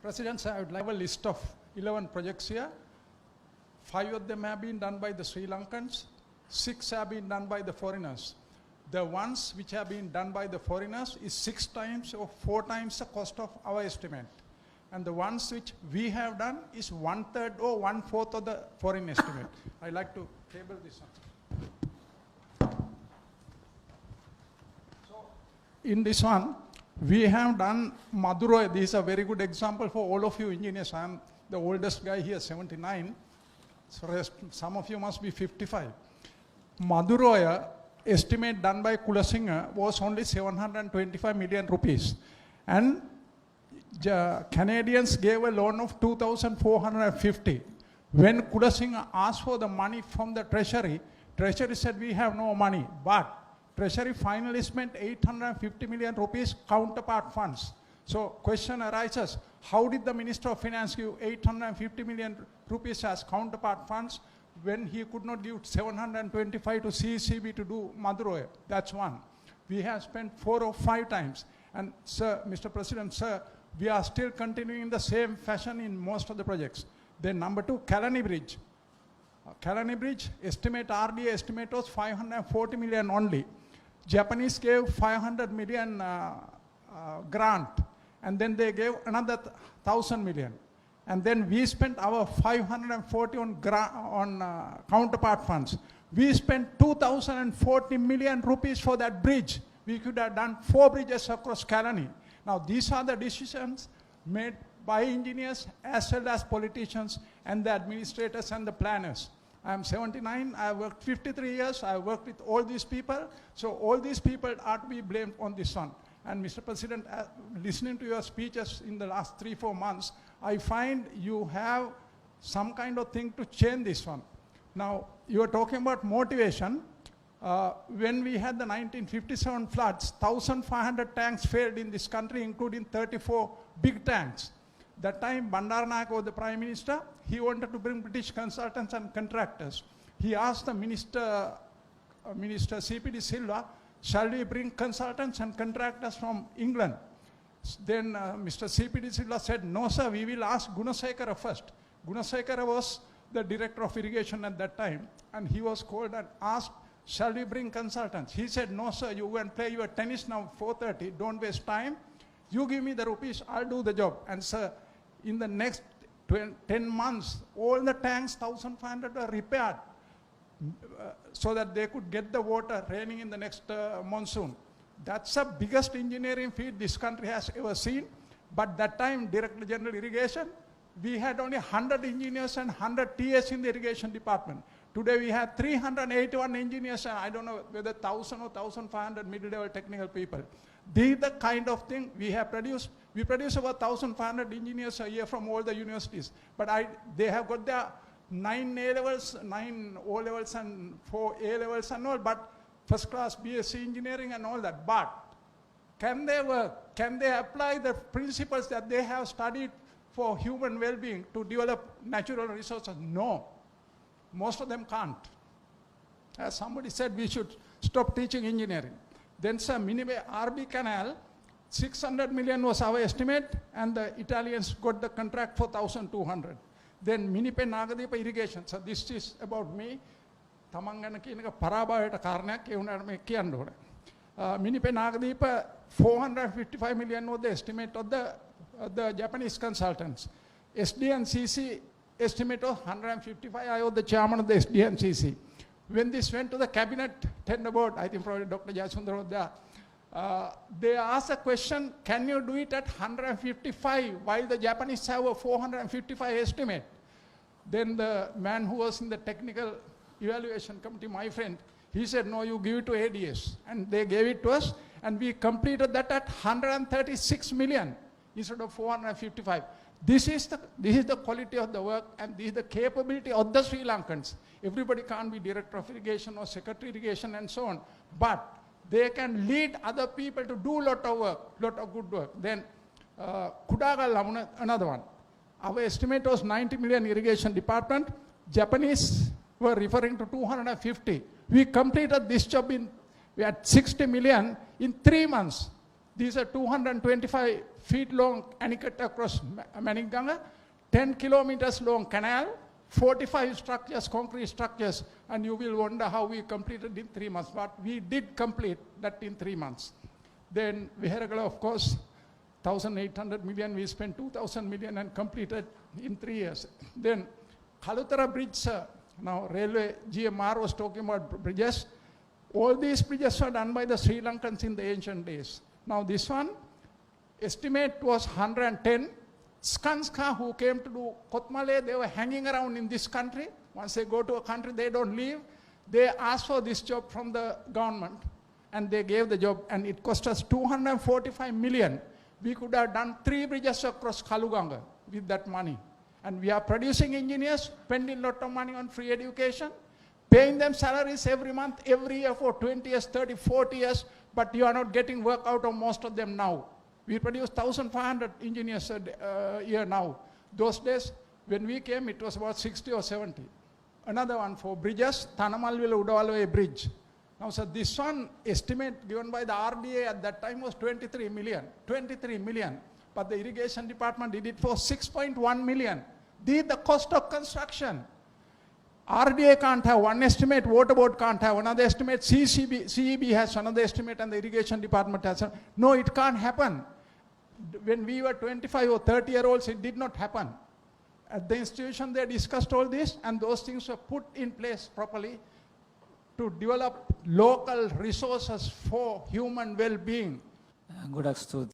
Presidents, I would like a list of 11 projects here. 5 of them have been done by the Sri Lankans, 6 have been done by the foreigners. The ones which have been done by the foreigners is 6 times or 4 times the cost of our estimate. And the ones which we have done is 1/3 or 1/4 of the foreign estimate. I'd like to table this one. So, in this one, we have done Madurai. This is a very good example for all of you engineers. I am the oldest guy here, 79. So some of you must be 55. Madurai estimate done by Kulasinghe was only 725 million rupees. And Canadians gave a loan of 2,450. When Kulasinghe asked for the money from the Treasury, Treasury said we have no money. But Treasury finally spent 850 million rupees counterpart funds. So question arises, how did the Minister of Finance give 850 million rupees as counterpart funds when he could not give 725 to CECB to do Madurai? That's one. We have spent 4 or 5 times. And sir, Mr. President, sir, we are still continuing in the same fashion in most of the projects. Then number 2, Kalani Bridge. Kalani Bridge estimate, RDA estimate was 540 million only. Japanese gave 500 million grant, and then they gave another 1,000 million. And then we spent our 540 on counterpart funds. We spent 2,040 million rupees for that bridge. We could have done 4 bridges across Kalani. Now these are the decisions made by engineers as well as politicians and the administrators and the planners. I am 79, I have worked 53 years, I have worked with all these people, so all these people are to be blamed on this one. And Mr. President, listening to your speeches in the last 3-4 months, I find you have some kind of thing to change this one. Now, you are talking about motivation. When we had the 1957 floods, 1,500 tanks failed in this country, including 34 big tanks. That time, Bandaranaike was the Prime Minister. He wanted to bring British consultants and contractors. He asked the Minister CPD Silva, shall we bring consultants and contractors from England? Then Mr. CPD Silva said, no sir, we will ask Gunasekara first. Gunasekara was the Director of Irrigation at that time, and he was called and asked, shall we bring consultants? He said, no sir, you go and play your tennis now 4:30, don't waste time. You give me the rupees, I'll do the job. And sir, in the next 10 months, all the tanks, 1,500 were repaired so that they could get the water raining in the next monsoon. That's the biggest engineering feat this country has ever seen. But that time, Director General Irrigation, we had only 100 engineers and 100 TAs in the irrigation department. Today we have 381 engineers and I don't know whether 1,000 or 1,500 middle-level technical people. This is the kind of thing we have produced. We produce about 1,500 engineers a year from all the universities. But they have got their 9 A-levels, 9 O-levels and 4 A-levels and all, but first class BSc engineering and all that. But can they work? Can they apply the principles that they have studied for human well-being to develop natural resources? No. Most of them can't. As somebody said, we should stop teaching engineering. Then sir, Minipe RB Canal, 600 million was our estimate, and the Italians got the contract for 1,200. Then Minipe Nagadeepa irrigation. So this is about me. Tamangana kinaka parabavayata karanayak e unata me kiyanna one. Minipe Nagadeepa 455 million was the estimate of the Japanese consultants. SDNCC estimate of 155. I was the chairman of the SDNCC. When this went to the cabinet tender board, I think probably Dr. Jayasundar was there, they asked a question, can you do it at 155 while the Japanese have a 455 estimate? Then the man who was in the technical evaluation committee, my friend, he said, no, you give it to ADS. And they gave it to us, and we completed that at 136 million instead of 455. This is the quality of the work, and this is the capability of the Sri Lankans. Everybody can't be Director of Irrigation or Secretary Irrigation and so on, but they can lead other people to do a lot of work, lot of good work. Then Kudagal, another one. Our estimate was 90 million irrigation department. Japanese were referring to 250. We completed this job we had 60 million in 3 months. These are 225 feet long anicut across Maniganga, 10 kilometers long canal, 45 structures, concrete structures, and you will wonder how we completed in 3 months. But we did complete that in 3 months. Then Viharagala, of course, 1,800 million, we spent 2,000 million and completed in 3 years. Then Kalutara Bridge, sir, now railway, GMR was talking about bridges. All these bridges were done by the Sri Lankans in the ancient days. Now this one, estimate was 110. Skanska, who came to do Kotmale, they were hanging around in this country. Once they go to a country, they don't leave. They asked for this job from the government, and they gave the job, and it cost us 245 million. We could have done 3 bridges across Kaluganga with that money. And we are producing engineers, spending a lot of money on free education, paying them salaries every month, every year for 20 years, 30, 40 years, but you are not getting work out of most of them now. We produce 1,500 engineers a year now. Those days, when we came, it was about 60 or 70. Another one for bridges, Tanamalwila Udawalway Bridge. Now, sir, this one estimate given by the RDA at that time was 23 million. 23 million. But the irrigation department did it for 6.1 million. This is the cost of construction. RDA can't have one estimate, Water Board can't have another estimate, CEB has another estimate, and the irrigation department has another. No, it can't happen. When we were 25 or 30-year-olds, it did not happen. At the institution, they discussed all this, and those things were put in place properly to develop local resources for human well-being. Good afternoon.